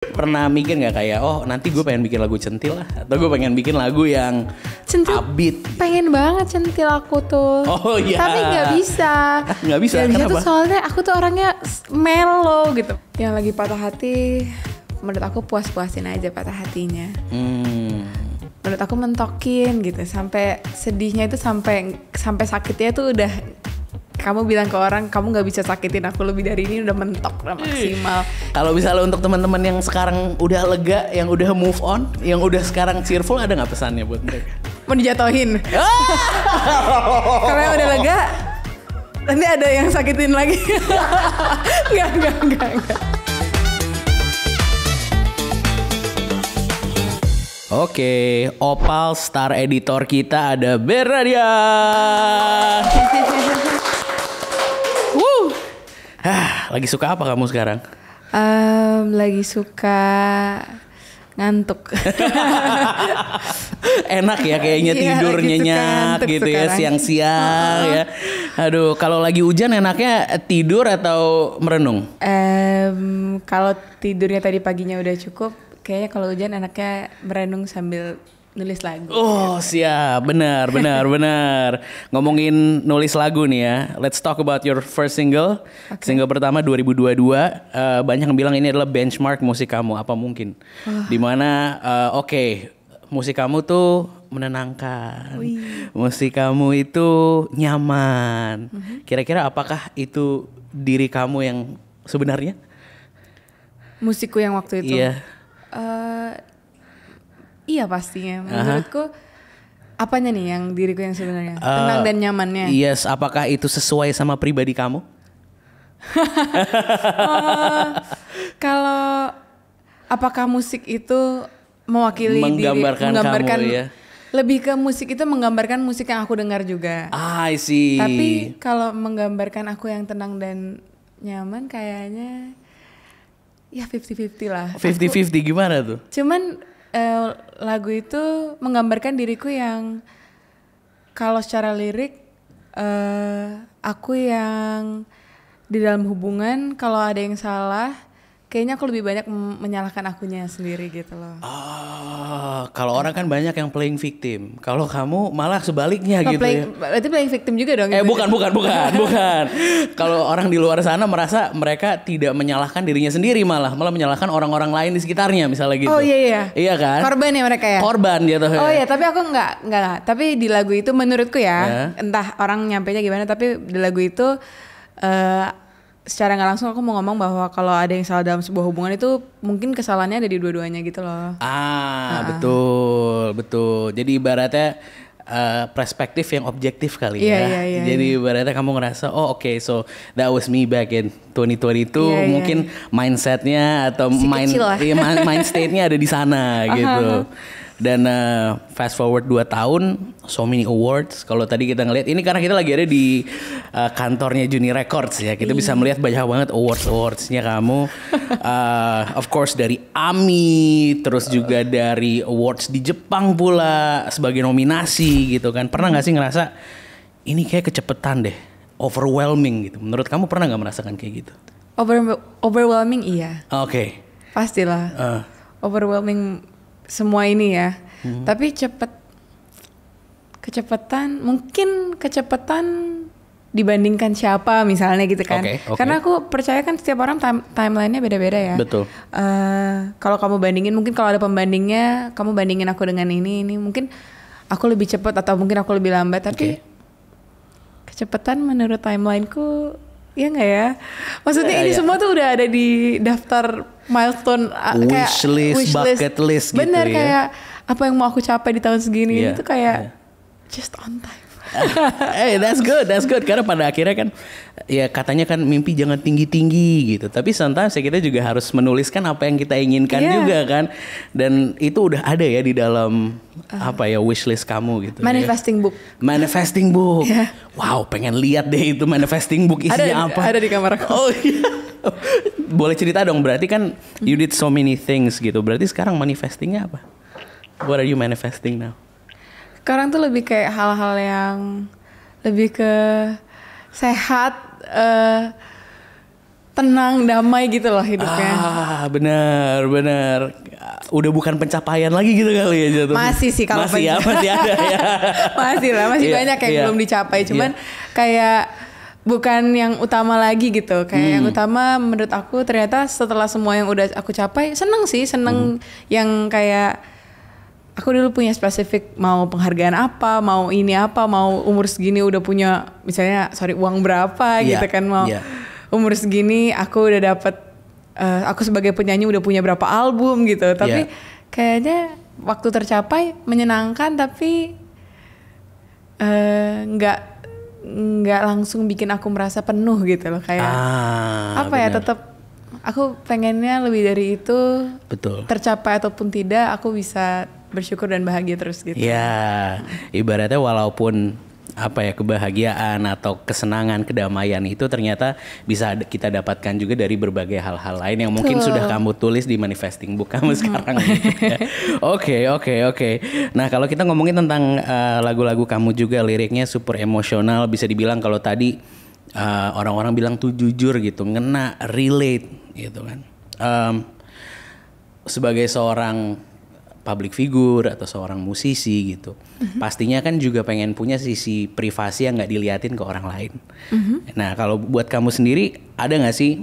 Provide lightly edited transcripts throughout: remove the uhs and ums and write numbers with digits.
Pernah mikir nggak kayak, oh nanti gue pengen bikin lagu centil lah, atau gue pengen bikin lagu yang Centil, upbeat? pengen banget centil aku tuh. Oh iya. Tapi nggak bisa. Nggak bisa, Gak bisa kenapa? tuh soalnya aku tuh orangnya mellow gitu. Yang lagi patah hati, menurut aku puas-puasin aja patah hatinya. Menurut aku mentokin gitu, sampai sedihnya itu sampai sakitnya tuh udah kamu bilang ke orang kamu nggak bisa sakitin aku lebih dari ini, udah mentok, udah maksimal. Kalau misalnya untuk teman-teman yang sekarang udah lega, yang udah move on, yang udah sekarang cheerful, ada nggak pesannya buat mereka? Mau dijatohin. Karena udah lega, nanti ada yang sakitin lagi. Enggak. Oke, Opal star editor kita ada Beradia. Lagi suka apa kamu sekarang? Lagi suka ngantuk. Enak ya kayaknya Iya, tidur lagi suka nyenyak ngantuk gitu ya sekarang. siang-siang ya. Aduh, kalau lagi hujan enaknya tidur atau merenung? Kalau tidurnya tadi paginya udah cukup, kayaknya kalau hujan enaknya merenung sambil nulis lagu. Oh siap, benar. Ngomongin nulis lagu nih ya, let's talk about your first single. Single pertama 2022, banyak yang bilang ini adalah benchmark musik kamu, apa mungkin? Dimana oke, musik kamu tuh menenangkan, musik kamu itu nyaman. Kira-kira apakah itu diri kamu yang sebenarnya? Musikku yang waktu itu. Iya. Iya pastinya. Menurutku apanya nih yang diriku yang sebenarnya tenang dan nyamannya? Yes, apakah itu sesuai sama pribadi kamu? Kalau apakah musik itu mewakili Menggambarkan kamu, ya? Lebih ke musik itu menggambarkan musik yang aku dengar juga. I see. Tapi kalau menggambarkan aku yang tenang dan nyaman kayaknya ya 50-50 lah. 50-50 gimana tuh? Cuman lagu itu menggambarkan diriku yang kalau secara lirik aku yang di dalam hubungan kalau ada yang salah kayaknya aku lebih banyak menyalahkan akunya sendiri gitu loh. Kalau orang kan banyak yang playing victim. Kalau kamu malah sebaliknya gitu ya. Berarti playing victim juga dong. Bukan. Kalau orang di luar sana merasa mereka tidak menyalahkan dirinya sendiri, malah menyalahkan orang-orang lain di sekitarnya misalnya gitu. Oh iya. Iya kan? Korban ya mereka ya? Korban gitu. Oh iya, tapi aku enggak. Tapi di lagu itu menurutku ya, entah orang nyampainya gimana, tapi di lagu itu secara nggak langsung aku mau ngomong bahwa kalau ada yang salah dalam sebuah hubungan itu mungkin kesalahannya ada di dua-duanya gitu loh. Betul. Jadi ibaratnya perspektif yang objektif kali ya. Iya. Jadi ibaratnya kamu ngerasa so that was me back in 2022. Mungkin mindsetnya atau mind state-nya ada di sana gitu. Dan fast forward 2 tahun, so many awards. Kalau tadi kita ngelihat ini karena kita lagi ada di kantornya Juni Records ya. Kita bisa melihat banyak banget awards-awardsnya kamu. Of course dari AMI, terus juga dari awards di Jepang pula sebagai nominasi gitu kan. Pernah nggak sih ngerasa ini kayak kecepetan deh, overwhelming gitu? Menurut kamu pernah nggak merasakan kayak gitu? Overwhelming iya. Oke. Pastilah. Overwhelming semua ini ya. Tapi kecepatan dibandingkan siapa misalnya gitu kan. Okay. Karena aku percaya kan setiap orang timelinenya beda-beda ya. Betul. Kalau kamu bandingin, mungkin kalau ada pembandingnya, kamu bandingin aku dengan ini mungkin aku lebih cepat atau mungkin aku lebih lambat. Tapi kecepatan menurut timelineku ya nggak ya? Maksudnya ini semua tuh udah ada di daftar milestone kayak wish bucket list gitu. Bener, ya. kayak apa yang mau aku capai di tahun segini itu kayak just on time. Hey, that's good. Karena pada akhirnya kan ya katanya kan mimpi jangan tinggi-tinggi gitu. Tapi sometimes kita juga harus menuliskan apa yang kita inginkan juga kan. Dan itu udah ada ya di dalam wishlist kamu gitu. Manifesting book. Yeah. Wow, pengen lihat deh itu manifesting book isinya apa. Ada di kamar aku. Oh iya. Boleh cerita dong, berarti kan you did so many things gitu. Berarti sekarang manifestingnya apa? What are you manifesting now? Sekarang tuh lebih kayak hal-hal yang lebih ke sehat, tenang, damai gitu loh hidupnya. Benar. Udah bukan pencapaian lagi gitu kali ya jatuh. Masih sih kalau masih ada ya. masih banyak yang belum dicapai. Cuman kayak bukan yang utama lagi gitu. Kayak yang utama menurut aku ternyata setelah semua yang udah aku capai, seneng yang kayak aku dulu punya spesifik mau penghargaan apa, mau ini apa, mau umur segini udah punya misalnya uang berapa gitu kan, mau umur segini aku udah dapet aku sebagai penyanyi udah punya berapa album gitu. Tapi kayaknya waktu tercapai menyenangkan, tapi nggak langsung bikin aku merasa penuh gitu loh. Kayak tetap aku pengennya lebih dari itu. Betul. Tercapai ataupun tidak, aku bisa bersyukur dan bahagia terus gitu. Ya, ibaratnya walaupun kebahagiaan atau kesenangan, kedamaian itu ternyata bisa kita dapatkan juga dari berbagai hal-hal lain yang mungkin sudah kamu tulis di manifesting book kamu sekarang. Oke. Nah, kalau kita ngomongin tentang lagu-lagu kamu juga, liriknya super emosional, bisa dibilang kalau tadi orang-orang bilang tuh jujur gitu, ngena, relate gitu kan. Sebagai seorang public figure atau seorang musisi gitu, pastinya kan juga pengen punya sisi privasi yang nggak diliatin ke orang lain. Nah, kalau buat kamu sendiri ada nggak sih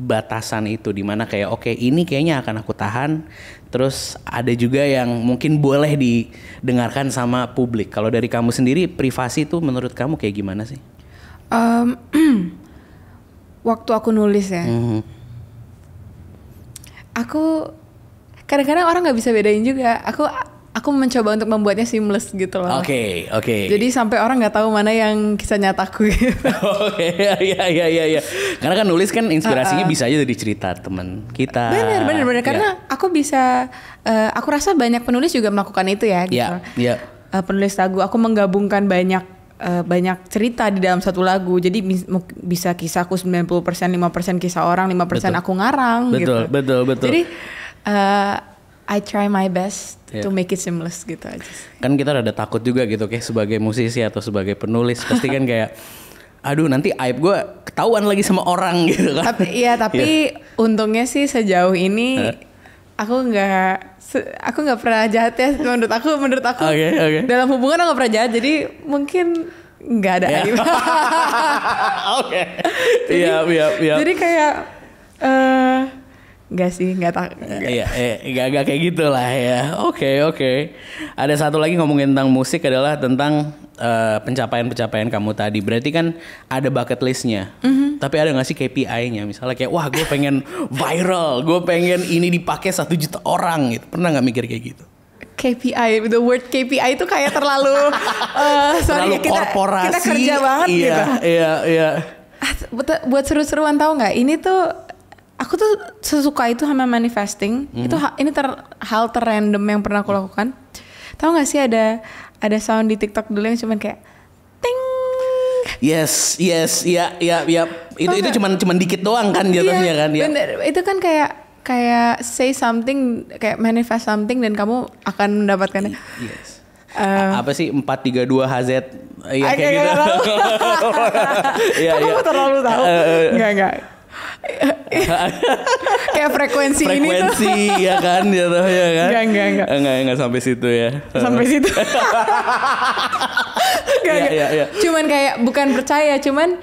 batasan itu, dimana kayak oke, ini kayaknya akan aku tahan, terus ada juga yang mungkin boleh didengarkan sama publik. Kalau dari kamu sendiri, privasi itu menurut kamu kayak gimana sih? Waktu aku nulis ya, aku kadang-kadang orang nggak bisa bedain juga. Aku mencoba untuk membuatnya seamless gitu loh. Oke. Jadi sampai orang nggak tahu mana yang kisah nyataku. Gitu. Iya. Karena kan nulis kan inspirasinya bisa aja dari cerita teman kita. Bener. Karena aku bisa, aku rasa banyak penulis juga melakukan itu ya. Gitu. Iya. Penulis lagu, aku menggabungkan banyak cerita di dalam satu lagu. Jadi bisa kisahku 90%, 5% kisah orang, 5% aku ngarang. Betul. Jadi I try my best to make it seamless gitu aja. Kan kita rada takut juga gitu kayak sebagai musisi atau sebagai penulis pasti kan kayak aduh nanti aib gue ketahuan lagi sama orang gitu kan. Tapi untungnya sih sejauh ini aku nggak pernah jahat ya menurut aku. Okay. Dalam hubungan aku nggak pernah jahat, jadi mungkin nggak ada aib. Oke. Iya. Jadi kayak Enggak sih, enggak. Enggak kayak gitulah ya. Oke. Ada satu lagi ngomongin tentang musik adalah tentang pencapaian kamu tadi. Berarti kan ada bucket listnya. Tapi ada nggak sih KPI-nya? Misalnya kayak wah gue pengen viral, gue pengen ini dipakai 1 juta orang gitu. Pernah nggak mikir kayak gitu? KPI, the word KPI itu kayak terlalu terlalu korporasi. Kita kerja banget gitu. Iya. Buat seru-seruan tahu nggak? Ini tuh aku tuh sesuka itu sama manifesting. Ini hal terrandom yang pernah aku lakukan. Tahu nggak sih ada sound di TikTok dulu yang cuman kayak ting. Yes, iya. Itu cuman dikit doang kan jatuhnya kan ya. Bener. Itu kan kayak say something, kayak manifest something dan kamu akan mendapatkannya. Yes. Apa sih 432 HZ? Iya kayak gitu. Kamu terlalu tahu. Enggak. Kayak frekuensi ini tuh. Ya kan jatuhnya kan. Enggak sampai situ ya. Sampai situ. Iya. Cuman kayak bukan percaya, cuman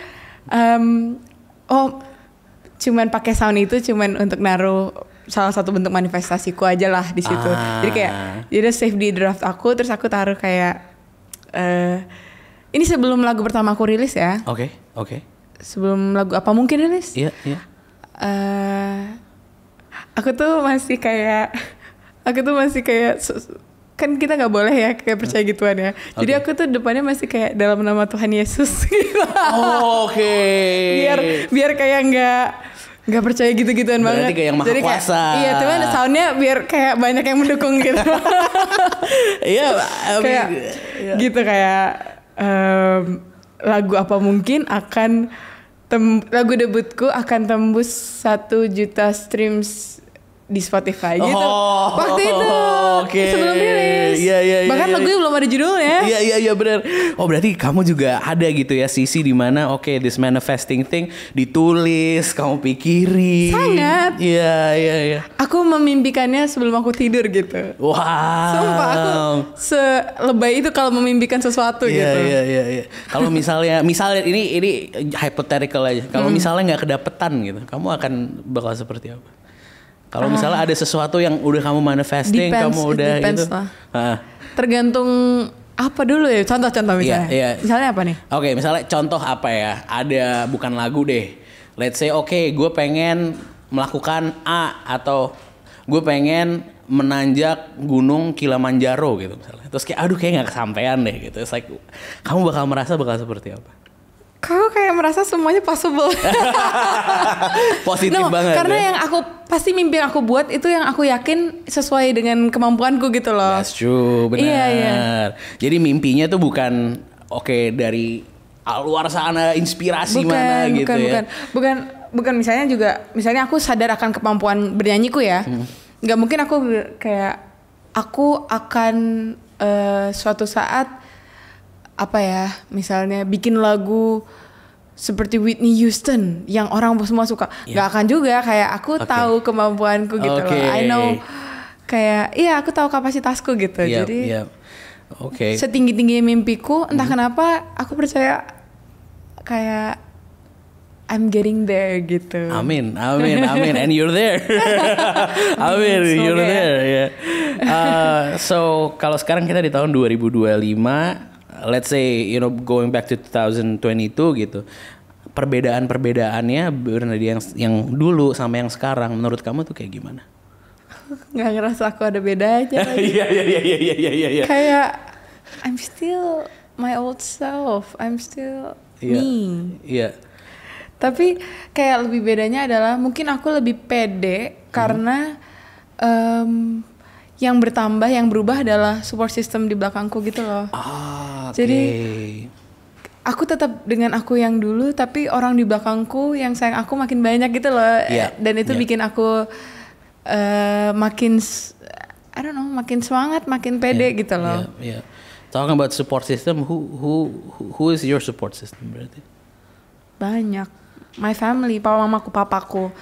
cuman pakai sound itu cuman untuk naruh salah satu bentuk manifestasiku aja lah di situ. Jadi kayak jadi save di draft aku, terus aku taruh kayak ini sebelum lagu pertama aku rilis ya. Oke. Sebelum lagu apa mungkin rilis? Iya. Aku tuh masih kayak kan kita nggak boleh ya kayak percaya gituan ya. Jadi aku tuh depannya masih kayak dalam nama Tuhan Yesus. Oke. Biar kayak nggak percaya gitu-gituan banget. Berarti kayak yang maha kuasa. Iya, cuman soundnya biar kayak banyak yang mendukung gitu. Iya. Kayak gitu kayak lagu apa mungkin akan lagu debutku akan tembus 1 juta streams di Spotify gitu. Waktu itu sebelum rilis. Bahkan lagunya belum ada judulnya. Iya benar. Oh berarti kamu juga ada gitu ya sisi di mana this manifesting thing ditulis, kamu pikirin. Sangat. Iya. Aku memimpikannya sebelum aku tidur gitu. Wow. Sumpah aku selebay itu kalau memimpikan sesuatu gitu. Iya. Kalau misalnya ini hypothetical aja. Kalau misalnya nggak kedapetan gitu, kamu akan bakal seperti apa? Kalau misalnya ada sesuatu yang udah kamu manifesting, kamu udah gitu. Tergantung apa dulu ya? Contoh-contoh misalnya. Iya. Misalnya apa nih? Oke, misalnya contoh apa ya? Ada bukan lagu deh. Let's say gue pengen melakukan A atau gue pengen menanjak gunung Kilimanjaro gitu misalnya. Terus kayak kayak nggak kesampaian deh gitu. It's like, kamu bakal seperti apa? Kau kayak merasa semuanya possible. Positif banget. Karena yang aku pasti mimpi yang aku buat itu yang aku yakin sesuai dengan kemampuanku gitu loh. That's true, benar. Iya. Jadi mimpinya tuh bukan dari luar sana inspirasi mana gitu ya. Bukan misalnya aku sadar akan kemampuan bernyanyiku ya. Nggak mungkin aku kayak aku akan suatu saat misalnya bikin lagu seperti Whitney Houston yang orang semua suka. Nggak akan juga, kayak aku tahu kemampuanku gitu loh. I know, kayak aku tahu kapasitasku gitu. Jadi setinggi-tinggi mimpiku, entah kenapa aku percaya kayak I'm getting there gitu. Amin. And you're there. Amin, you're there. Yeah. So kalau sekarang kita di tahun 2025, let's say going back to 2022 gitu. Perbedaan-perbedaannya dari yang dulu sama yang sekarang menurut kamu tuh kayak gimana? Nggak ngerasa aku ada bedanya. Iya. Kayak I'm still my old self. I'm still me. Iya. Tapi kayak lebih bedanya adalah mungkin aku lebih pede karena yang bertambah, yang berubah adalah support system di belakangku gitu loh. Jadi aku tetap dengan aku yang dulu, tapi orang di belakangku yang sayang aku makin banyak gitu loh. Dan itu bikin aku makin semangat, makin pede gitu loh. Talking about support system, who is your support system berarti? Banyak. My family, mamaku, papaku.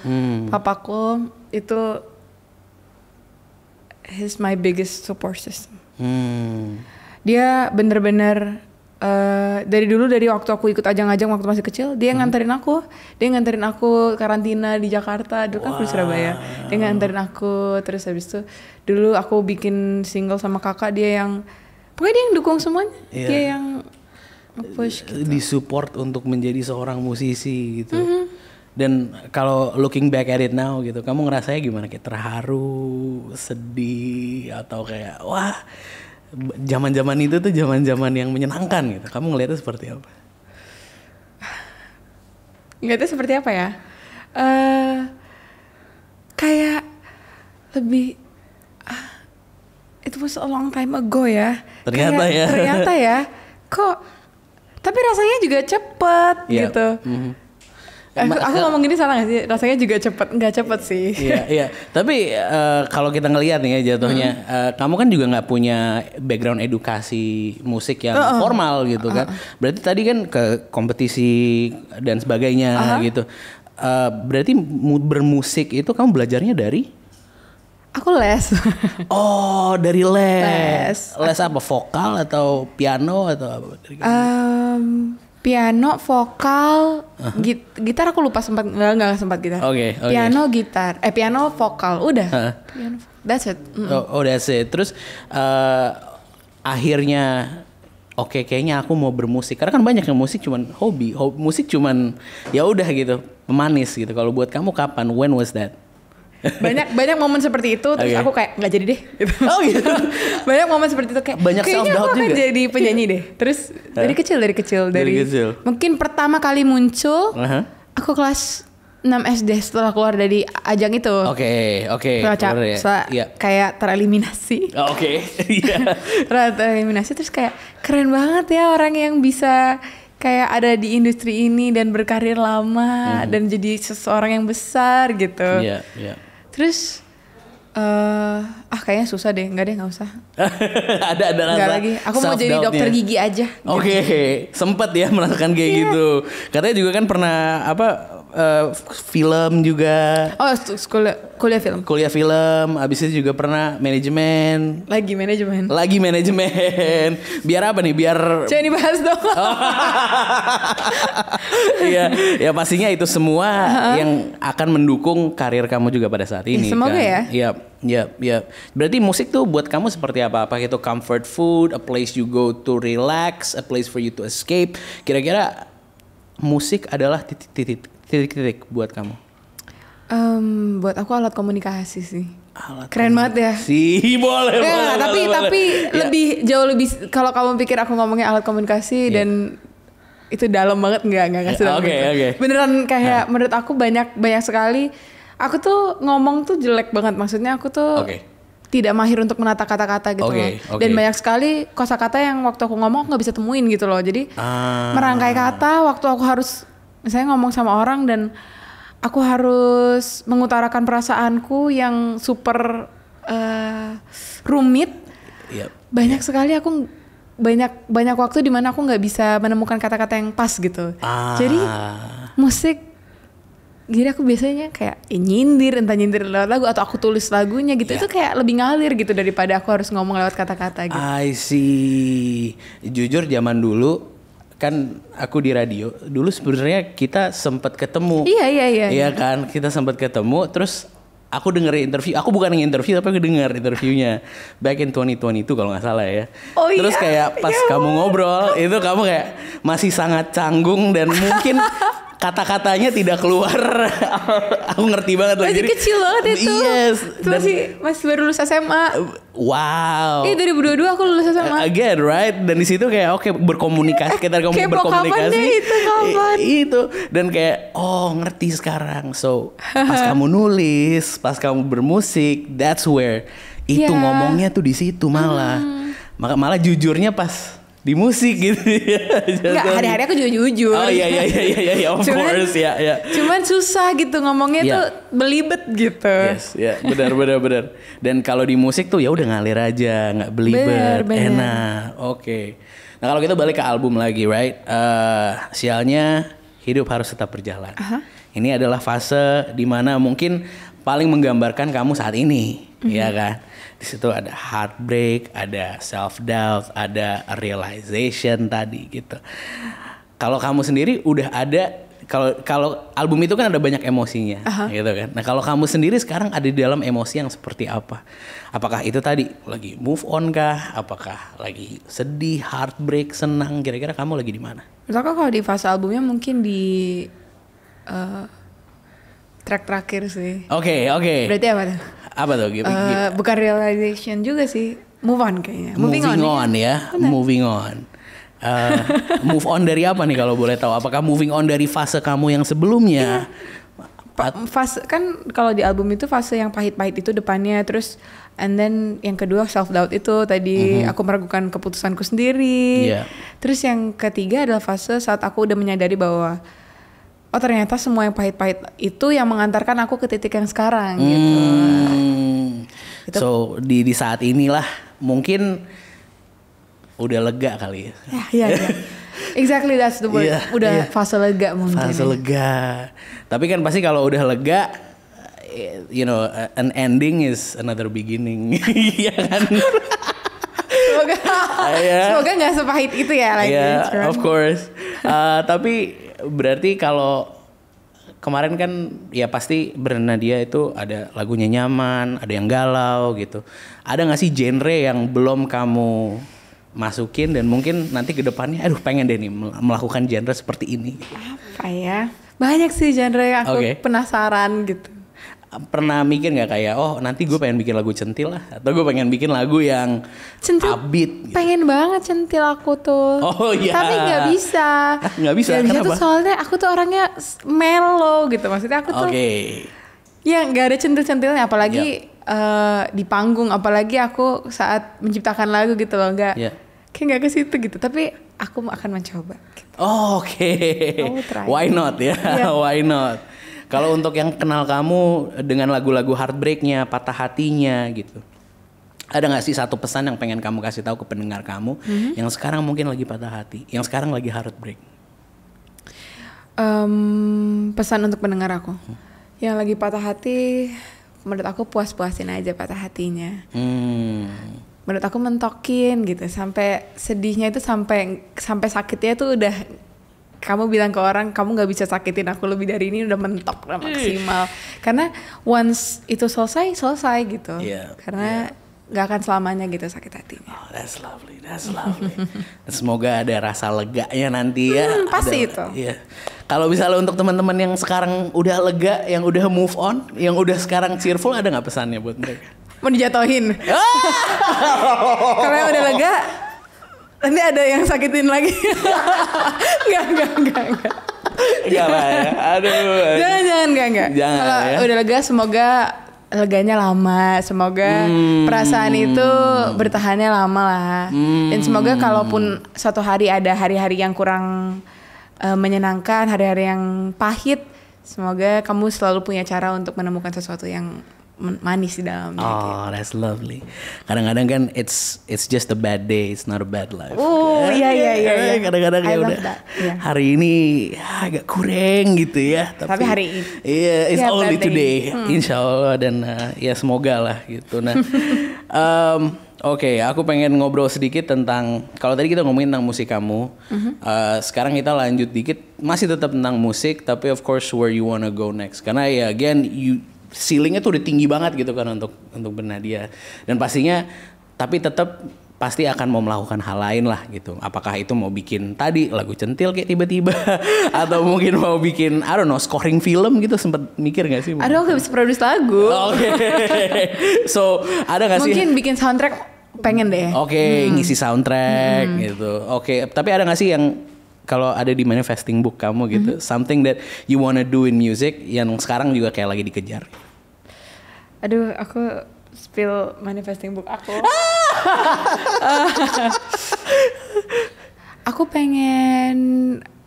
Papaku itu he's my biggest support system. Dia bener-bener dari waktu aku ikut ajang-ajang waktu masih kecil, dia nganterin aku karantina di Jakarta, dulu kan aku di Surabaya. Dia nganterin aku, terus habis itu dulu aku bikin single sama kakak, dia yang dukung semuanya. Dia yang nge-push gitu. Disupport untuk menjadi seorang musisi gitu. Dan kalau looking back at it now gitu, kamu ngerasanya gimana? Kayak terharu, sedih, atau kayak wah, zaman-zaman itu tuh zaman-zaman yang menyenangkan gitu. Kamu ngeliatnya seperti apa? Ngeliatnya seperti apa ya? Kayak lebih it was a long time ago ya. Ternyata ya. Kok tapi rasanya juga cepet gitu. Aku ngomong gini salah gak sih? Rasanya juga nggak cepet sih. Iya. Tapi kalau kita ngelihat nih ya jatuhnya, kamu kan juga nggak punya background edukasi musik yang formal gitu kan. Berarti tadi kan ke kompetisi dan sebagainya gitu. Berarti bermusik itu kamu belajarnya dari? Aku les. Oh, dari les. Les apa? Vokal atau piano atau apa? Piano, vokal, gitar aku lupa nggak sempat gitar. Oke. Piano, gitar, piano, vokal, udah. Piano, that's it. Oh, that's it. Terus akhirnya kayaknya aku mau bermusik. Karena kan banyak yang musik cuman hobi musik cuman ya udah gitu, pemanis gitu. Kalau buat kamu kapan? When was that? banyak momen seperti itu, terus aku kayak nggak jadi deh gitu. Oh gitu. Banyak momen seperti itu kayak banyak kayaknya aku akan jadi penyanyi deh. Terus dari kecil mungkin pertama kali muncul aku kelas 6 SD setelah keluar dari ajang itu. Oke. Kayak tereliminasi. Tereliminasi, terus kayak keren banget ya orang yang bisa kayak ada di industri ini dan berkarir lama dan jadi seseorang yang besar gitu. Iya. Terus Kayaknya susah deh, nggak usah. ada rasa nggak lagi, aku mau jadi dokter gigi aja. Oke, sempat ya merasakan kayak gitu. Katanya juga kan pernah film juga. Oh, kuliah film. Kuliah film, abis itu juga pernah manajemen. Lagi manajemen. Biar apa nih? Biar jangan dibahas dong. Ya pastinya itu semua yang akan mendukung karir kamu juga pada saat ini. Semoga kan? ya. Ya. Berarti musik tuh buat kamu seperti apa? Apa itu comfort food, a place you go to relax, a place for you to escape? Kira-kira musik adalah titik buat kamu? Buat aku alat komunikasi sih. Keren banget ya. Sih, boleh. Tapi jauh lebih kalau kamu pikir aku ngomongnya alat komunikasi dan itu dalam banget enggak sedalam itu. Beneran kayak menurut aku banyak sekali aku tuh ngomong tuh jelek banget, maksudnya aku tuh tidak mahir untuk menata kata-kata gitu loh. Dan banyak sekali kosakata yang waktu aku ngomong aku nggak bisa temuin gitu loh. Jadi merangkai kata waktu aku harus misalnya ngomong sama orang dan aku harus mengutarakan perasaanku yang super rumit. Banyak sekali aku banyak waktu di mana aku nggak bisa menemukan kata-kata yang pas gitu. Jadi musik, jadi aku biasanya kayak nyindir lewat lagu atau aku tulis lagunya gitu. Itu kayak lebih ngalir gitu daripada aku harus ngomong lewat kata-kata gitu. I see. Jujur zaman dulu kan aku di radio. Dulu sebenarnya kita sempat ketemu. Iya kan, kita sempat ketemu terus aku dengerin interview. Aku bukan interview tapi aku denger interviewnya back in 2022 kalau nggak salah ya. Terus kayak pas kamu ngobrol itu kamu kayak masih sangat canggung dan mungkin kata-katanya tidak keluar. Aku ngerti banget lagi. Masih kecil banget itu. Yes. Masih baru lulus SMA. Wow. 2022 aku lulus SMA. Again, right? Dan di situ kayak berkomunikasi, kita ngomong berkomunikasi. Kapan? Itu dan kayak ngerti sekarang. So, pas kamu nulis, pas kamu bermusik, that's where itu ngomongnya tuh di situ malah. Malah jujurnya pas di musik gitu ya. Enggak, hari-hari aku juga jujur. Oh iya of course ya. Cuman susah gitu ngomongnya tuh belibet gitu. Yes, benar. Dan kalau di musik tuh ya udah ngalir aja, nggak belibet, enak. Oke. Nah, kalau kita balik ke album lagi, right? Sialnya hidup harus tetap berjalan. Ini adalah fase dimana mungkin paling menggambarkan kamu saat ini, ya kan? Di situ ada heartbreak, ada self doubt, ada realization tadi gitu. Kalau kamu sendiri udah ada, kalau album itu kan ada banyak emosinya, gitu kan. Nah kalau kamu sendiri sekarang ada di dalam emosi yang seperti apa? Apakah itu tadi lagi move on kah? Apakah lagi sedih, heartbreak, senang? Kira-kira kamu lagi di mana? Menurut aku kalau di fase albumnya mungkin di track terakhir sih. Oke. Berarti apa tuh? Apa tuh? Bukan realization juga sih, move on kayaknya. Moving on ya. Moving on. Move on dari apa nih kalau boleh tahu? Apakah moving on dari fase kamu yang sebelumnya? Fase kan kalau di album itu fase yang pahit-pahit itu depannya, terus and then yang kedua self doubt itu tadi aku meragukan keputusanku sendiri. Terus yang ketiga adalah fase saat aku udah menyadari bahwa ternyata semua yang pahit-pahit itu yang mengantarkan aku ke titik yang sekarang gitu. So di saat inilah mungkin udah lega kali ya. Iya. Exactly, that's the word. Udah fase lega mungkin. Fase lega. Tapi kan pasti kalau udah lega, you know, an ending is another beginning. Iya kan? Semoga nggak sepahit itu ya lagi. Of course. Tapi berarti kalau kemarin kan ya pasti Bernadia itu ada lagunya nyaman, ada yang galau gitu. Ada nggak sih genre yang belum kamu masukin dan mungkin nanti ke depannya pengen deh nih melakukan genre seperti ini? Apa ya? Banyak sih genre yang aku penasaran gitu. Pernah mikir nggak kayak nanti gue pengen bikin lagu centil lah, atau gue pengen bikin lagu yang upbeat gitu. Pengen banget centil aku tuh. Tapi nggak bisa. Nggak bisa. Tuh Kenapa? soalnya aku tuh orangnya mellow gitu, maksudnya aku tuh ya nggak ada centil-centilnya, apalagi di panggung, apalagi aku saat menciptakan lagu gitu loh, kayak nggak ke situ gitu. Tapi aku akan mencoba gitu. Why not ya? Why not? Kalau untuk yang kenal kamu dengan lagu-lagu heartbreaknya, patah hatinya gitu, ada nggak sih satu pesan yang pengen kamu kasih tahu ke pendengar kamu yang sekarang mungkin lagi patah hati, yang sekarang lagi heartbreak? Pesan untuk pendengar aku yang lagi patah hati, menurut aku puas-puasin aja patah hatinya. Menurut aku mentokin gitu, sampai sedihnya itu sampai sakitnya tuh udah kamu bilang ke orang kamu nggak bisa sakitin aku lebih dari ini, udah mentok, udah maksimal. Karena once itu selesai gitu. Karena nggak akan selamanya gitu sakit hatinya. Oh, that's lovely. Semoga ada rasa leganya nanti ya. Pasti itu. Iya. Kalau misalnya untuk teman-teman yang sekarang udah lega, yang udah move on, yang udah sekarang cheerful, ada nggak pesannya buat mereka? Mau dijatuhin. Karena udah lega, nanti ada yang sakitin lagi. Enggak. Enggak lah ya. Aduh. Jangan. Kalau ya. Udah lega, semoga leganya lama. Semoga perasaan itu bertahannya lama lah. Dan semoga kalaupun suatu hari ada hari-hari yang kurang menyenangkan, hari-hari yang pahit, semoga kamu selalu punya cara untuk menemukan sesuatu yang manis di dalamnya. Oh, that's lovely. Kadang-kadang kan it's just a bad day, it's not a bad life. Oh, iya. Kadang-kadang ya udah hari ini agak kurang gitu ya. Tapi hari ini. Iya, it's only today. Insya Allah, dan ya semoga lah gitu. Nah, Oke, aku pengen ngobrol sedikit tentang, kalau tadi kita ngomongin tentang musik kamu, sekarang kita lanjut dikit, masih tetap tentang musik, tapi of course where you wanna go next. Karena ya again, ceilingnya tuh udah tinggi banget gitu kan untuk Bernadia. Dan pastinya, tapi tetap pasti akan mau melakukan hal lain lah gitu. Apakah itu mau bikin tadi lagu centil kayak tiba-tiba, atau mungkin mau bikin, I don't know, scoring film gitu, sempet mikir gak sih? Aduh, gak bisa produce lagu. Oke. So, ada gak sih? Mungkin bikin soundtrack pengen deh. Oke, ngisi soundtrack gitu. Oke, tapi ada gak sih yang kalau ada di manifesting book kamu gitu, something that you wanna do in music yang sekarang juga kayak lagi dikejar? Aduh, aku spill manifesting book aku. Aku pengen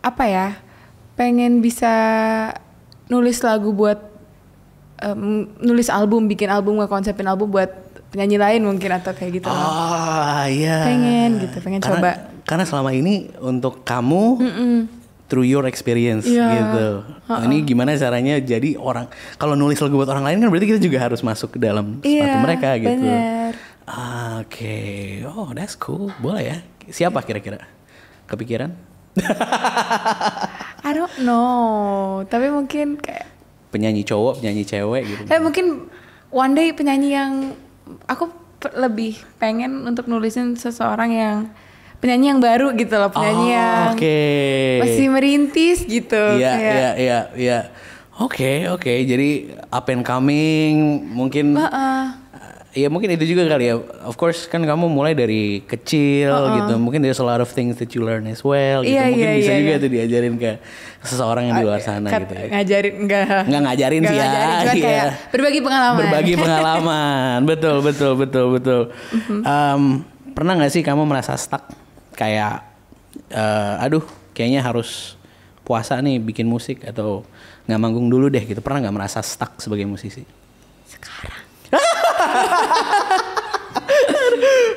apa ya? Pengen bisa nulis lagu buat nulis album, bikin album, ngekonsepin album buat penyanyi lain mungkin atau kayak gitu. Oh iya. Pengen coba. Karena selama ini untuk kamu through your experience gitu. Ini gimana caranya jadi orang, kalau nulis lagu buat orang lain kan berarti kita juga harus masuk ke dalam sepatu mereka gitu. Bener. Oke. Oh, that's cool. Boleh ya. Siapa kira-kira? Kepikiran? I don't know. Tapi mungkin kayak penyanyi cowok, penyanyi cewek gitu. Mungkin one day penyanyi yang aku lebih pengen untuk nulisin seseorang yang penyanyi yang baru gitu loh, penyanyi yang masih merintis gitu. Iya. Oke. Jadi up and coming mungkin. Ya mungkin itu juga kali ya. Of course kan kamu mulai dari kecil gitu. Mungkin there's a lot of things that you learn as well gitu. Mungkin bisa juga tuh diajarin ke seseorang yang di luar sana gitu ya. Ngajarin enggak ngajarin sih ya. Kayak berbagi pengalaman. Betul. Pernah nggak sih kamu merasa stuck? Kayak aduh kayaknya harus puasa nih bikin musik, atau nggak manggung dulu deh gitu. Pernah nggak merasa stuck sebagai musisi? Sekarang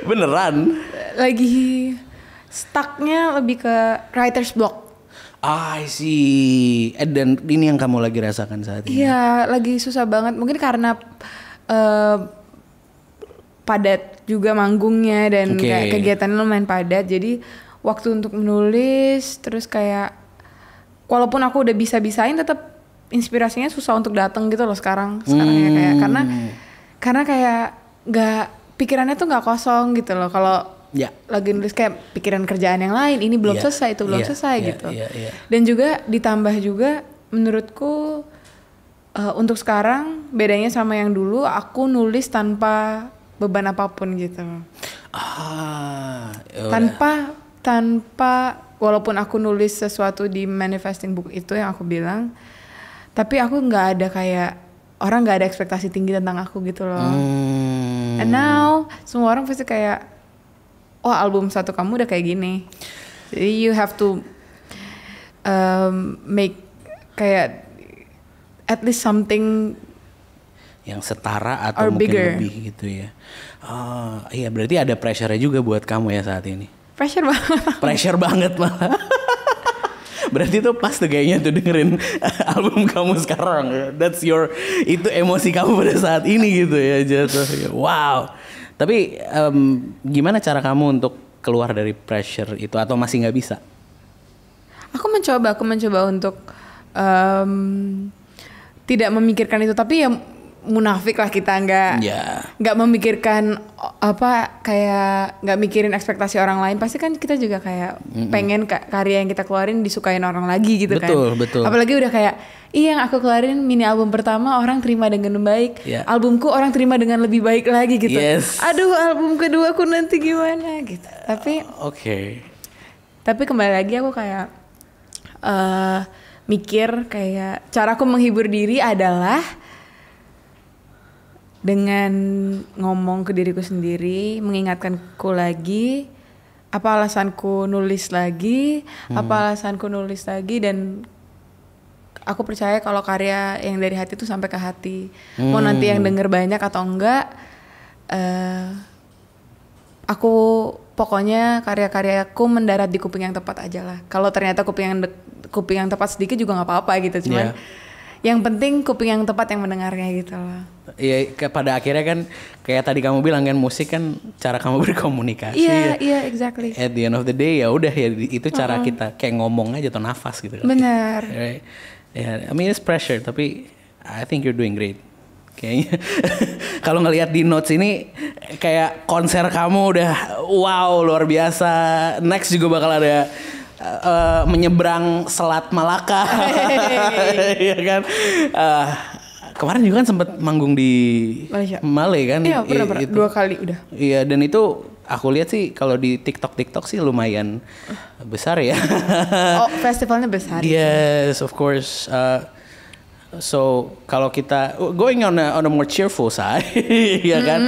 beneran lagi stucknya lebih ke writer's block. I see. Dan ini yang kamu lagi rasakan saat ini? Iya, lagi susah banget. Mungkin karena padat juga manggungnya dan kayak kegiatannya lumayan padat. Jadi waktu untuk menulis, terus kayak walaupun aku udah bisa-bisain, tetap inspirasinya susah untuk datang gitu loh sekarang ya kayak karena kayak nggak, pikirannya tuh nggak kosong gitu loh. Kalau lagi nulis kayak pikiran kerjaan yang lain, ini belum selesai, itu belum selesai gitu. Dan juga ditambah juga menurutku untuk sekarang bedanya sama yang dulu, aku nulis tanpa beban apapun gitu. Tanpa walaupun aku nulis sesuatu di manifesting book itu yang aku bilang, tapi aku nggak ada kayak orang nggak ada ekspektasi tinggi tentang aku gitu loh. And now semua orang pasti kayak, oh album satu kamu udah kayak gini. Jadi you have to make kayak at least something yang setara atau mungkin bigger. Lebih gitu ya. Iya berarti ada pressure-nya juga buat kamu ya saat ini. Pressure banget. Pressure banget malah. Berarti tuh pas tuh kayaknya tuh dengerin album kamu sekarang. Itu emosi kamu pada saat ini gitu ya jatuh. Wow. Tapi gimana cara kamu untuk keluar dari pressure itu atau masih nggak bisa? Aku mencoba untuk tidak memikirkan itu, tapi ya munafik lah kita nggak memikirkan kayak nggak mikirin ekspektasi orang lain. Pasti kan kita juga kayak pengen karya yang kita keluarin disukain orang lagi gitu. Betul. Apalagi udah kayak yang aku keluarin mini album pertama orang terima dengan baik, albumku orang terima dengan lebih baik lagi gitu. Aduh album kedua aku nanti gimana gitu. Tapi kembali lagi aku kayak mikir kayak caraku menghibur diri adalah dengan ngomong ke diriku sendiri, mengingatkanku lagi apa alasanku nulis lagi, dan aku percaya kalau karya yang dari hati itu sampai ke hati. Mau nanti yang denger banyak atau enggak, aku pokoknya karya-karyaku mendarat di kuping yang tepat aja lah. Kalau ternyata kuping yang tepat sedikit juga nggak apa-apa gitu, cuman yang penting kuping yang tepat yang mendengarnya gitu loh. Iya, pada akhirnya kan kayak tadi kamu bilang kan musik kan cara kamu berkomunikasi. Iya, exactly. At the end of the day ya udah ya itu cara kita kayak ngomong aja atau nafas gitu. Benar. Right? Yeah, I mean it's pressure tapi I think you're doing great. Kayaknya kalau ngelihat di notes ini kayak konser kamu udah wow luar biasa. Next juga bakal ada menyeberang Selat Malaka. Iya kan. Kemarin juga kan sempat manggung di Malay kan. Iya pernah 2 kali udah. Iya dan itu aku lihat sih kalau di TikTok sih lumayan besar ya. Festivalnya besar. Yes, of course. So kalau kita going on a more cheerful side, ya kan?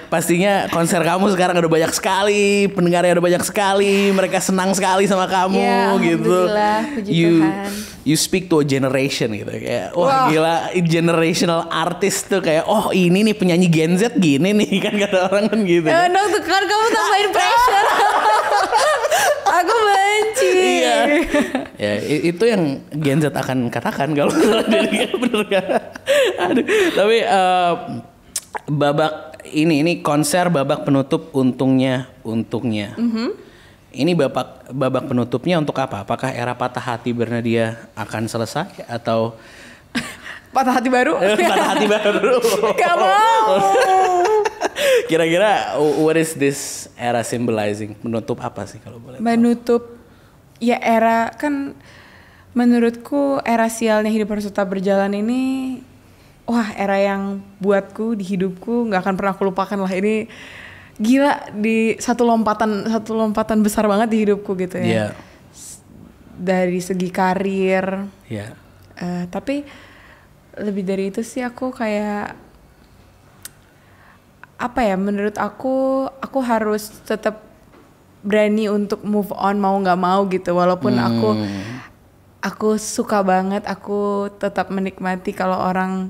Pastinya konser kamu sekarang udah banyak sekali, pendengarnya udah banyak sekali, mereka senang sekali sama kamu gitu. You speak to a generation gitu kayak gila generational artist tuh kayak ini nih penyanyi Gen Z gini nih kan kata orang kan gitu. Dong tuh kan kamu tambahin pressure. Aku benci. Iya. Ya itu yang Gen Z akan katakan kalau jadi bener kan. Aduh. Tapi babak ini konser babak penutup untungnya. Ini babak penutupnya untuk apa? Apakah era patah hati Bernadia akan selesai atau patah hati baru? Patah hati baru. Gak mau. Kira-kira what is this era symbolizing? Menutup apa sih kalau boleh tahu? Menutup ya era kan menurutku era sialnya hidup harus tetap berjalan ini era yang buatku di hidupku nggak akan pernah aku lupakan lah. Ini gila di satu lompatan besar banget di hidupku gitu ya. Dari segi karir. Tapi lebih dari itu sih aku kayak menurut aku harus tetap berani untuk move on mau nggak mau gitu walaupun aku suka banget, aku tetap menikmati kalau orang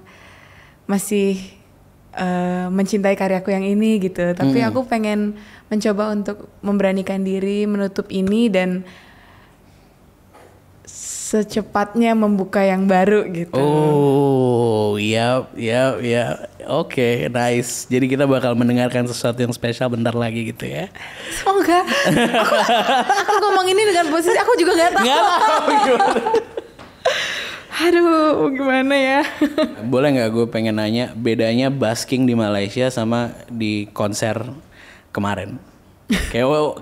masih mencintai karyaku yang ini gitu. Tapi aku pengen mencoba untuk memberanikan diri menutup ini dan secepatnya membuka yang baru gitu. Oke, nice. Jadi kita bakal mendengarkan sesuatu yang spesial bentar lagi gitu ya. Semoga. Aku ngomong ini dengan posisi aku juga nggak tahu. Aduh, gimana ya? Boleh nggak gue pengen nanya bedanya busking di Malaysia sama di konser kemarin? Kayak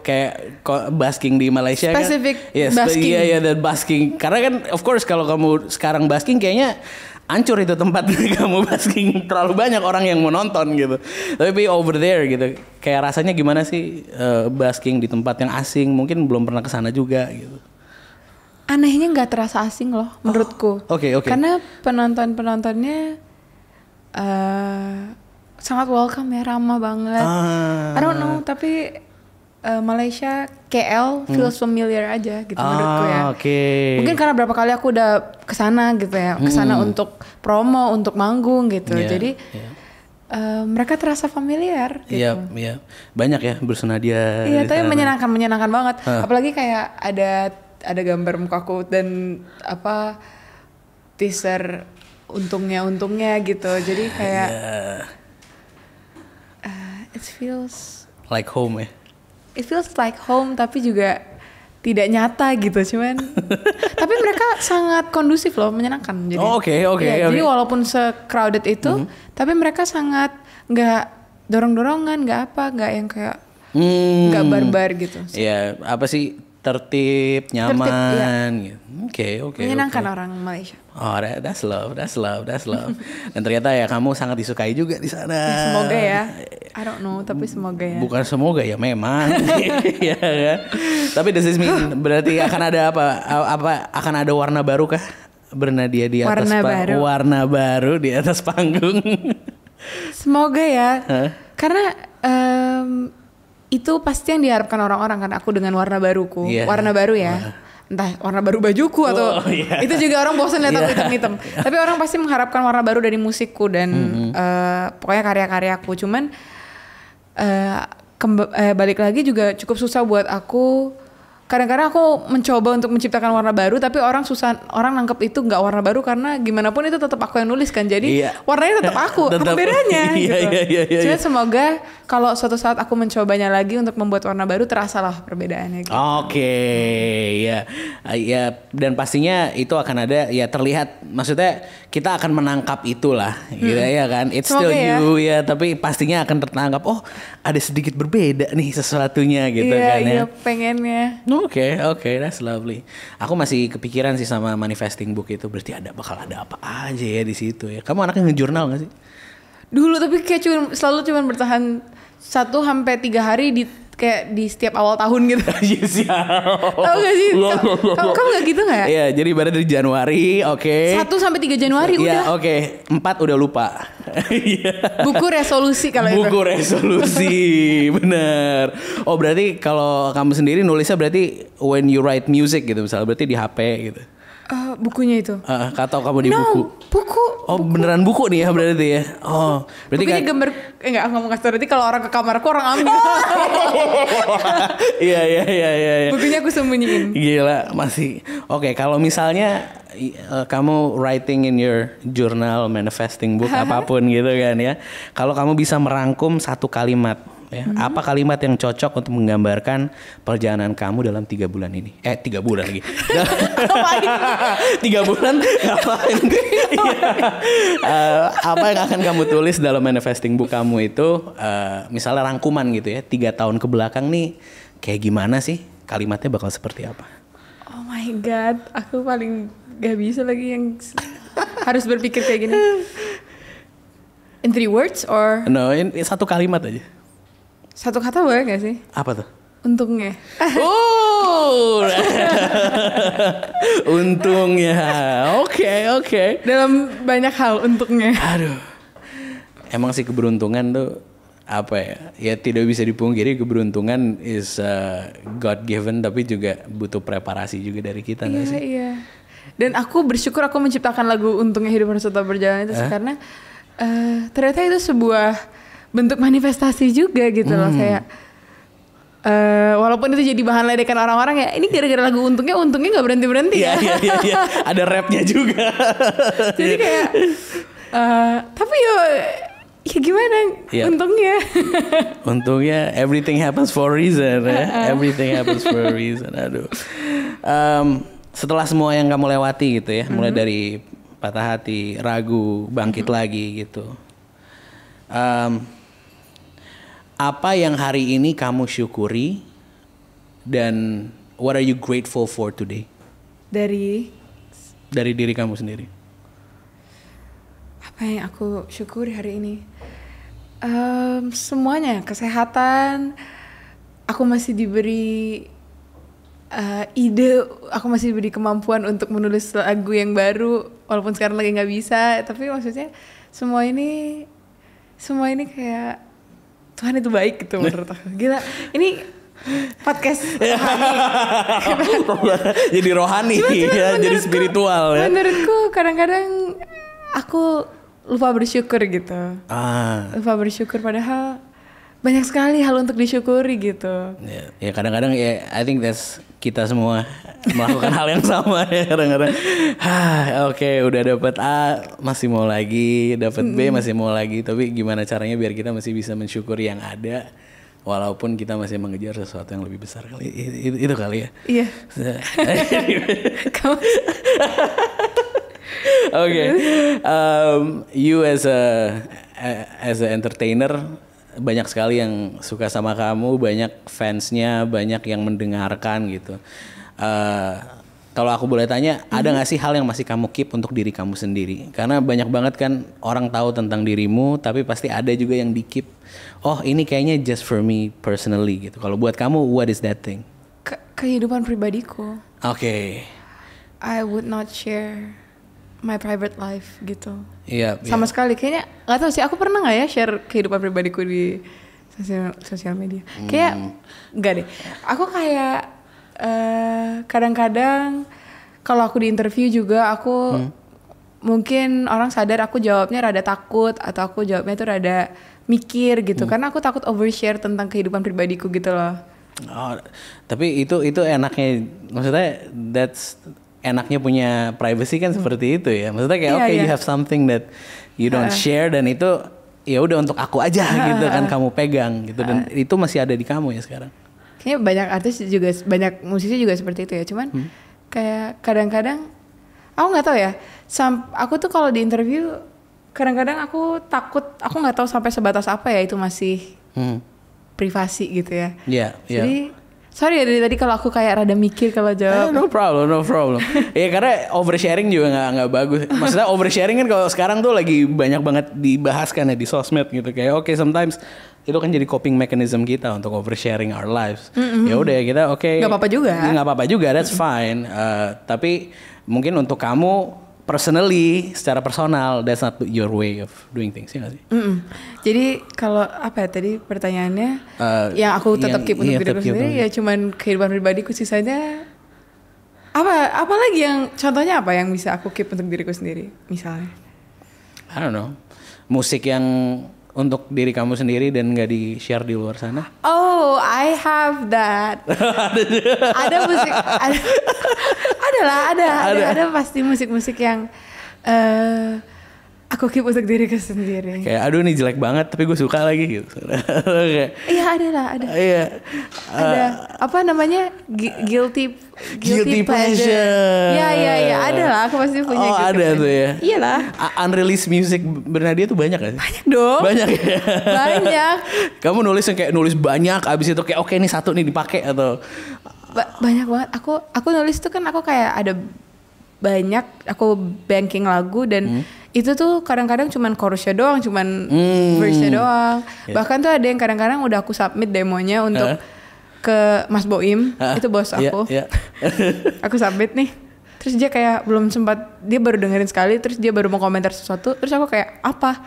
busking di Malaysia Specific kan? busking. Iya, dan busking. Karena kan of course kalau kamu sekarang busking kayaknya hancur itu tempat kamu busking, terlalu banyak orang yang mau nonton gitu. Tapi over there gitu, kayak rasanya gimana sih busking di tempat yang asing? Mungkin belum pernah kesana juga gitu. Anehnya nggak terasa asing loh menurutku. Oke. Karena penontonnya sangat welcome ya, ramah banget. I don't know, tapi Malaysia, KL feels familiar aja gitu menurutku ya. Mungkin karena berapa kali aku udah kesana gitu ya, kesana untuk promo, untuk manggung gitu. Jadi mereka terasa familiar gitu. Iya. Banyak ya bersenadia. Iya, tapi menyenangkan banget. Apalagi kayak ada gambar mukaku dan apa teaser untungnya gitu. Jadi kayak it feels like home ya. It feels like home tapi juga tidak nyata gitu, cuman tapi mereka sangat kondusif loh, menyenangkan. Jadi jadi walaupun se-crowded itu, tapi mereka sangat nggak dorong-dorongan, nggak yang kayak nggak barbar gitu. Iya, apa sih, tertib, nyaman gitu. Menyenangkan orang Malaysia. Oh, that's love. Dan ternyata ya kamu sangat disukai juga di sana. Ya, semoga ya. I don't know, tapi semoga ya. Bukan semoga ya, memang. Ya kan? Tapi does this mean berarti akan ada apa akan ada warna baru kah? Bernadia di atas warna baru di atas panggung. Semoga ya. Karena itu pasti yang diharapkan orang-orang kan, aku dengan warna baruku. Warna baru ya. Entah warna baru bajuku atau itu juga orang bosan lihat aku hitam-hitam. Tapi orang pasti mengharapkan warna baru dari musikku dan pokoknya karya-karyaku. Cuman balik lagi juga cukup susah buat aku. Kadang-kadang aku mencoba untuk menciptakan warna baru, tapi orang nangkep itu nggak warna baru karena gimana pun itu tetap aku yang nulis kan. Jadi warnanya tetap aku, apa bedanya? Gitu. Cuma semoga kalau suatu saat aku mencobanya lagi untuk membuat warna baru, terasa lah perbedaannya. Gitu. Ya, dan pastinya itu akan ada, ya terlihat. Maksudnya kita akan menangkap itulah, gitu ya kan. It's semoga still you ya, tapi pastinya akan tertangkap. Oh, ada sedikit berbeda nih sesuatunya gitu kan ya. Iya, pengennya. Oke, that's lovely. Aku masih kepikiran sih sama manifesting book itu, berarti bakal ada apa aja ya di situ ya. Kamu anaknya ngejurnal nggak sih? Dulu, tapi kayak selalu bertahan 1-3 hari kayak di setiap awal tahun gitu. Tahu gak sih? Kamu gak gitu gak ya? Iya, jadi ibarat dari Januari, 1-3 Januari udah. Iya, 4 udah lupa. Buku resolusi kalau itu. Buku resolusi, bener. Oh, berarti kalau kamu sendiri nulisnya berarti when you write music gitu, misalnya berarti di HP gitu. Bukunya itu. Atau kamu di buku? Buku. Oh, beneran buku nih ya berarti ya. Oh, berarti bukunya gambar enggak, aku ngomong kasar, berarti kalau orang ke kamarku orang ambil. Iya. Bukunya aku sembunyiin. Gila, masih. Oke, kalau misalnya kamu writing in your journal, manifesting book apapun gitu kan ya. Kalau kamu bisa merangkum satu kalimat ya, apa kalimat yang cocok untuk menggambarkan perjalanan kamu dalam 3 bulan ini? 3 bulan lagi. 3 bulan ngapain? Apa yang akan kamu tulis dalam manifesting book kamu itu? Misalnya rangkuman gitu ya, 3 tahun ke belakang nih kayak gimana sih? Kalimatnya bakal seperti apa? Oh my god, aku paling gak bisa lagi yang harus berpikir kayak gini. In 3 words or? No, in 1 kalimat aja. 1 kata boleh gak sih? Apa tuh? Untungnya. Untungnya. Oke. Dalam banyak hal untungnya. Aduh. Emang sih keberuntungan tuh apa ya? Ya tidak bisa dipungkiri, keberuntungan is God given, tapi juga butuh preparasi juga dari kita nggak sih? Iya. Dan aku bersyukur aku menciptakan lagu Untungnya Hidup Harus Tetap Berjalan itu karena ternyata itu sebuah bentuk manifestasi juga gitu loh, kayak walaupun itu jadi bahan ledekan orang-orang ya, ini gara-gara lagu untungnya nggak berhenti ya. Iya. Ada rapnya juga. Jadi kayak tapi ya gimana untungnya everything happens for a reason everything happens for a reason. Aduh. Setelah semua yang kamu lewati gitu ya, mulai dari patah hati, ragu, bangkit lagi gitu, apa yang hari ini kamu syukuri dan what are you grateful for today? Dari diri kamu sendiri. Apa yang aku syukuri hari ini? Semuanya, kesehatan. Aku masih diberi ide, aku masih diberi kemampuan untuk menulis lagu yang baru, walaupun sekarang lagi nggak bisa. Tapi maksudnya semua ini kayak Tuhan itu baik gitu menurut aku. Gila, ini podcast jadi rohani ya, jadi spiritual ya. Menurutku kadang-kadang aku lupa bersyukur gitu. Lupa bersyukur padahal banyak sekali hal untuk disyukuri gitu. Ya kadang-kadang ya I think that's kita semua melakukan hal yang sama ya kadang-kadang. Oke, udah dapat A masih mau lagi, dapat B masih mau lagi, tapi gimana caranya biar kita masih bisa mensyukuri yang ada walaupun kita masih mengejar sesuatu yang lebih besar kali. Itu kali ya. Iya. Okay. You as a entertainer banyak sekali yang suka sama kamu, banyak fansnya, banyak yang mendengarkan gitu. Kalau aku boleh tanya, ada nggak sih hal yang masih kamu keep untuk diri kamu sendiri? Karena banyak banget kan orang tahu tentang dirimu, tapi pasti ada juga yang di keep. Oh ini kayaknya just for me personally gitu. Kalau buat kamu, what is that thing? Kehidupan pribadiku. Oke. I would not share my private life gitu. Iya. Sama sekali. Kayaknya nggak tahu sih. Aku pernah nggak ya share kehidupan pribadiku di sosial media? Kayak nggak deh. Aku kayak kadang-kadang kalau aku di interview juga aku mungkin orang sadar aku jawabnya rada takut atau aku jawabnya tuh rada mikir gitu karena aku takut overshare tentang kehidupan pribadiku gitu loh. Oh, tapi itu enaknya, maksudnya that's enaknya punya privacy kan seperti itu ya. Maksudnya kayak you have something that you don't share dan itu ya udah untuk aku aja gitu kan kamu pegang gitu dan itu masih ada di kamu ya sekarang. Kayaknya banyak artis juga, banyak musisi juga seperti itu ya. Cuman kayak kadang-kadang aku nggak tahu ya. Aku tuh kalau di interview kadang-kadang aku takut, aku nggak tahu sampai sebatas apa ya itu masih privasi gitu ya. Jadi sorry ya dari tadi kalau aku kayak rada mikir kalau jawab. No problem. Ya karena oversharing juga nggak bagus. Maksudnya oversharing kan kalau sekarang tuh lagi banyak banget dibahas kan ya di sosmed gitu. Kayak sometimes itu kan jadi coping mechanism kita untuk oversharing our lives. Ya udah ya kita nggak apa-apa juga. That's fine. Tapi mungkin untuk kamu personally, secara personal, that's not your way of doing things, ya nggak sih? Jadi kalau apa ya tadi pertanyaannya, yang aku tetap keep untuk diriku sendiri ya cuman kehidupan pribadiku, sisanya apa lagi yang contohnya apa yang bisa aku keep untuk diriku sendiri, misalnya? I don't know, musik yang untuk diri kamu sendiri dan nggak di share di luar sana? Oh, I have that. Ada musik, ada pasti musik-musik yang aku keep untuk diriku sendiri. Kayak aduh nih jelek banget tapi gue suka lagi gitu. Iya ada. Iya. Ada apa namanya guilty pleasure. Iya ada lah, aku pasti punya. Oh ada tuh ya. Iyalah. Unreleased music Bernadia tuh banyak gak sih? Banyak dong. Banyak ya. Banyak. Kamu nulis yang kayak nulis banyak, abis itu kayak oke nih satu nih dipakai atau? Banyak banget. Aku nulis tuh kan aku kayak ada banyak, aku banking lagu dan itu tuh kadang-kadang cuman chorusnya doang, cuman verse-nya doang. Bahkan tuh ada yang kadang-kadang udah aku submit demonya untuk ke Mas Boim, itu bos aku. Aku submit nih. Terus dia kayak belum sempat, dia baru dengerin sekali, terus dia baru mau komentar sesuatu, terus aku kayak apa?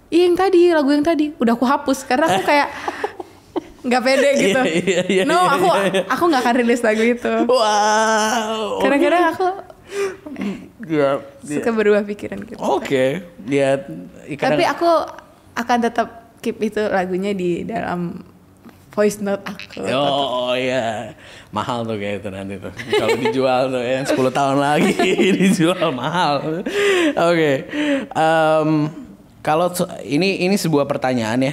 Iya yang tadi, lagu yang tadi, udah aku hapus karena aku kayak nggak pede gitu. No, aku nggak akan rilis lagu itu. Wow. Kadang-kadang aku suka berubah pikiran gitu. Oke. Tapi aku akan tetap keep itu lagunya di dalam voice note aku. Oh iya. Mahal tuh kayak itu nanti tuh. Kalau dijual tuh ya 10 tahun lagi dijual mahal. Oke. Kalau ini sebuah pertanyaan ya.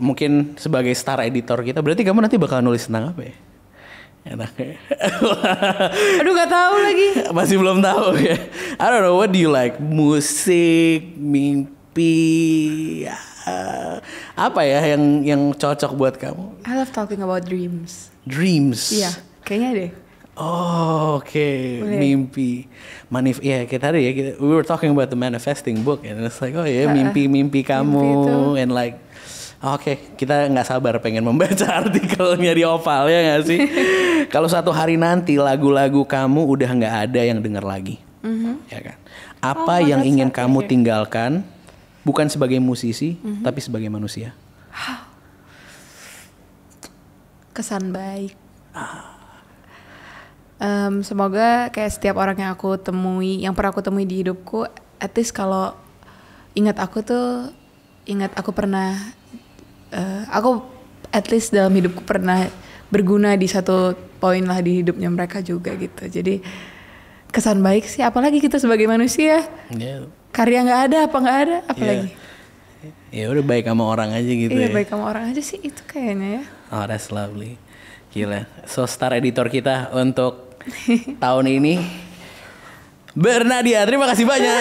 Mungkin sebagai star editor kita, berarti kamu nanti bakal nulis tentang apa ya? Enak ya. Aduh gak tahu lagi. Masih belum tahu ya. I don't know, what do you like? Musik, mimpi, apa ya yang cocok buat kamu? I love talking about dreams. Dreams? Iya, kayaknya deh. Oh, oke. Mimpi. Ya kita tadi ya, we were talking about the manifesting book and it's like, oh ya mimpi kamu and like kita nggak sabar pengen membaca artikelnya di Oval ya nggak sih? Kalau suatu hari nanti lagu-lagu kamu udah nggak ada yang denger lagi, ya kan? Apa yang ingin kamu tinggalkan, bukan sebagai musisi, tapi sebagai manusia? kesan baik. Semoga kayak setiap orang yang pernah aku temui di hidupku, at least kalau ingat aku pernah, aku at least dalam hidupku pernah berguna di satu poin lah di hidupnya mereka juga gitu. Jadi kesan baik sih, apalagi kita sebagai manusia, karya nggak ada, apalagi. Ya udah baik sama orang aja gitu. Iya, baik sama orang aja sih itu kayaknya ya. Oh, that's lovely. Gila. So star editor kita untuk tahun ini Bernadia, terima kasih banyak.